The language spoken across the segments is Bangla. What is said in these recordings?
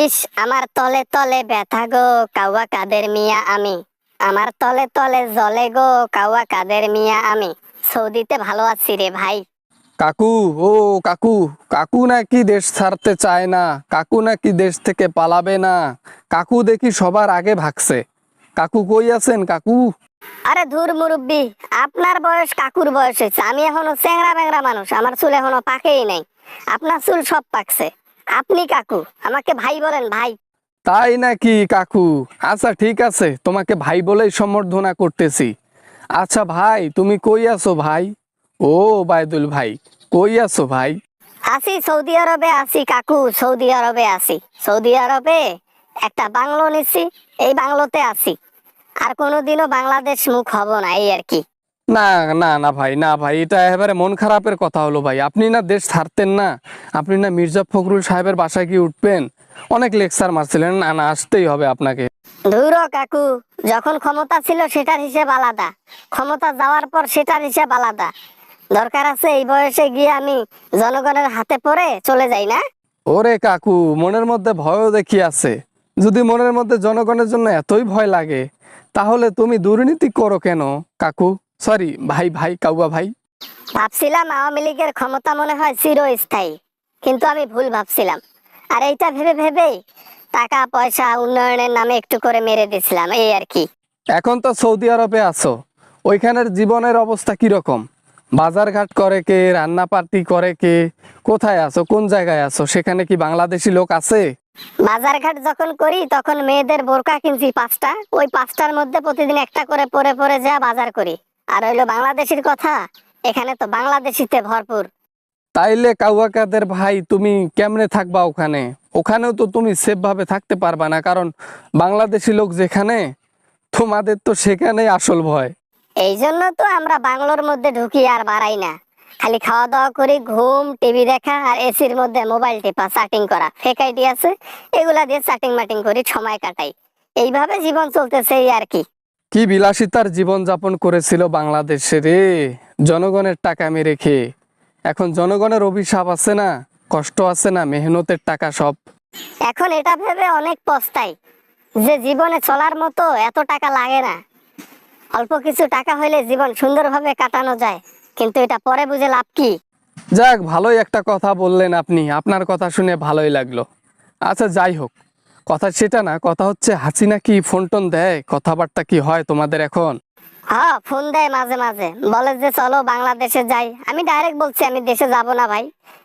ইস, আমার তলে তলে ব্যথা গো, কাউয়া কাদের মিয়া আমি। আমার তলে তলে জ্বলে গো, কাউয়া কাদের মিয়া আমি। সৌদিতে ভালো আছি রে ভাই। কাকু, ও কাকু, কাকু নাকি দেশ ছাড়তে চায় না, কাকু নাকি দেশ থেকে পালাবে না। কাকু দেখি সবার আগে ভাগছে। কাকু কই আছেন কাকু? আরে ধুর মুরব্বি, আপনার বয়স কাকুর বয়স হয়েছে। আমি এখনো চেংড়া বেংড়া মানুষ, আমার চুল এখনো পাকেই নাই। আপনার চুল সব পাকছে। আপনি কাকু, আমাকে ভাই বলেন ভাই। তাই নাকি কাকু? আচ্ছা ঠিক আছে, তোমাকে ভাই বলেই সম্বর্ধনা করতেছি। আচ্ছা ভাই, তুমি কই আছো ভাই? ও বায়দুল ভাই, কই আছো ভাই? আছি সৌদি আরবে, আছি কাকু, সৌদি আরবে আছি। সৌদি আরবে একটা বাংলো নিছি, এই বাংলোতে আছি। আর কোনোদিনও বাংলাদেশ মুখ হব না, এই আর কি। না না না ভাই, না ভাই, এটা এবারে মন খারাপের কথা হলো ভাই। আপনি না দেশ ছাড়তেন না? আপনি না মির্জা ফখরুল সাহেবের বাসায় কি উঠবেন? অনেক লেকচার মারছিলেন। না না, আসতেই হবে আপনাকে। ধুর কাকু, যখন ক্ষমতা ছিল সেটার হিসেব আলাদা, ক্ষমতা যাওয়ার পর সেটার হিসেব আলাদা। দরকার আছে এই বয়সে গিয়ে আমি জনগণের হাতে পড়ে চলে যাই না? ওরে কাকু, মনের মধ্যে ভয়ও দেখি আছে। যদি মনের মধ্যে জনগণের জন্য এতই ভয় লাগে, তাহলে তুমি দুর্নীতি করো কেন কাকু? সরি ভাই, ভাই কাউয়া ভাই। ভাবছিলাম আওয়ামী লীগের ক্ষমতা মনে হয় চিরস্থায়ী, কিন্তু আমি ভুল ভাবছিলাম। আর এইটা ভেবে ভেবেই টাকা পয়সা উন্নয়নের নামে একটু করে মেরে দিছিলাম, এই আর কি। এখন তো সৌদি আরবে আছো, ওইখানের জীবনের অবস্থা কিরকম? বাজারঘাট করে কে? রান্না পার্টি করে কে? কোথায় আছো? কোন জায়গায় আছো? সেখানে কি বাংলাদেশি লোক আছে? বাজারঘাট যখন করি তখন মেয়েদের বোরকা কিনছি 5টা, ওই 5টার মধ্যে প্রতিদিন একটা করে পরে পরে যা বাজার করি। আর হইলো বাংলাদেশির কথা, এখানে তো বাংলাদেশিতে ভরপুর। তাইলে কাউয়া কাদের ভাই, তুমি কেমনে থাকবা ওখানে? ওখানেও তো তুমি সেফ ভাবে থাকতে পারবা না, কারণ বাংলাদেশি লোক যেখানে, তোমাদের তো সেখানেই আসল ভয়। এই জন্য তো আমরা বাংলোর মধ্যে ঢুকি আর বাড়াই না। খালি খাওয়া দাওয়া করি, ঘুম, টিভি দেখা আর এসির মধ্যে মোবাইল টিপা, চ্যাটিং করা, ফেক আইডি আছে, এগুলা দিয়ে চ্যাটিং মাটিং করি, সময় কাটাই। এইভাবে জীবন চলতেছে, এই আর কি। কি বিলাসিতার জীবন যাপন করেছিল বাংলাদেশে রে, জনগণের টাকা মেরে খেয়ে। এখন জনগণের অভিশাপ আছে না, কষ্ট আছে না, মেহনতের টাকা সব। এখন এটা ভেবে অনেক পস্তাই যে জীবনে চলার মতো এত টাকা লাগে না। অল্প কিছু টাকা হইলে জীবন সুন্দরভাবে কাটানো যায়, কিন্তু এটা পরে বুঝে লাভ কি? যাক, ভালোই একটা কথা বললেন আপনি, আপনার কথা শুনে ভালোই লাগলো। আচ্ছা যাই হোক, কথা সেটা না, কথা হচ্ছে হাসিনা কি ফোন টোন দেয়? কথাবার্তা কি হয় তোমাদের এখন? হ্যাঁ, ফোন দেয় মাঝে মাঝে, বলে যে চলো বাংলাদেশে যাই। আমি ডাইরেক্ট বলছি আমি দেশে যাব না ভাই।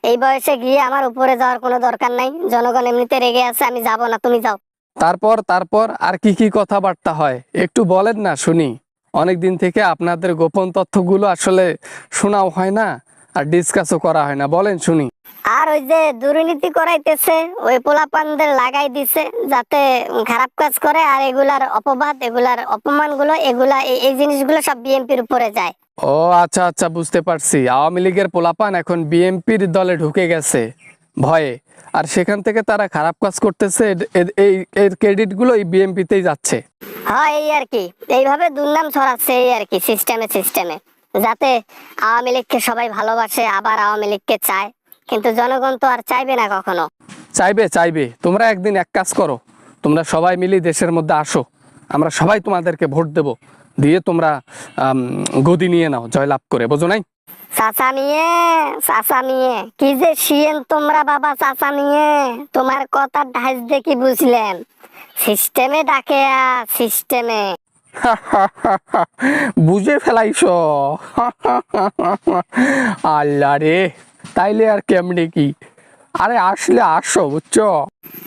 এই বয়সে গিয়ে আমার উপরে যাওয়ার কোনো দরকার নাই, জনগণ এমনিতে রেগে আছে, আমি যাব না, তুমি যাও। তারপর তারপর আর কি কি কথাবার্তা হয় একটু বলেন না শুনি। অনেক দিন থেকে আপনাদের গোপন তথ্যগুলো আসলে শোনাও হয় না, আর ডিসকাসও করা হয় না, বলেন শুনি। আর ওই যে দুর্নীতি করাইতেছে, ওই পোলাপানদের লাগাই দিছে যাতে খারাপ কাজ করে, আর এগুলার অপবাদ, এগুলার অপমানগুলো, এগুলা এই জিনিসগুলো সব বিএনপির উপরে যায়। ও আচ্ছা আচ্ছা, বুঝতে পারছি। আওয়ামী লীগের পোলাপান এখন বিএনপির দলে ঢুকে গেছে ভয়ে, আর সেখান থেকে তারা খারাপ কাজ করতেছে। এই এর ক্রেডিটগুলো এই বিএনপিতেই যাচ্ছে। হ্যাঁ, এই আর কি, এইভাবে দুর্নাম ছড়াচ্ছে, এই আর কি, সিস্টেমে সিস্টেমে, যাতে আওয়ামী লীগকে সবাই ভালোবাসে, আবার আওয়ামী লীগকে চায়। কিন্তু জনগণ তো আর চাইবে না কখনো। চাইবে চাইবে। তোমরা একদিন এক কাজ করো, তোমরা সবাই মিলে দেশের মধ্যে আসো, আমরা সবাই তোমাদেরকে ভোট দেব, দিয়ে তোমরা গদি নিয়ে নাও জয়লাভ করে, বোঝো নাই? চাচা নিয়ে, চাচা নিয়ে কি যে শিয়েন তোমরা বাবা, চাচা নিয়ে তোমার কথা ঢাইস দেখি বুঝলেন। সিস্টেমে ডাকে, সিস্টেমে। বুঝে ফেলাইছ। আল্লাহ রে, তাইলে আর কেমনে কি? আরে আসলে আসো, বুঝছো?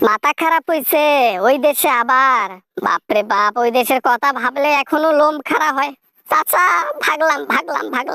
মাথা খারাপ হইছে ওই দেশে আবার। বাপরে বাপ, ওই দেশের কথা ভাবলে এখনো লোম খারাপ হয়। চাচা, ভাগলাম ভাগলাম ভাগলাম।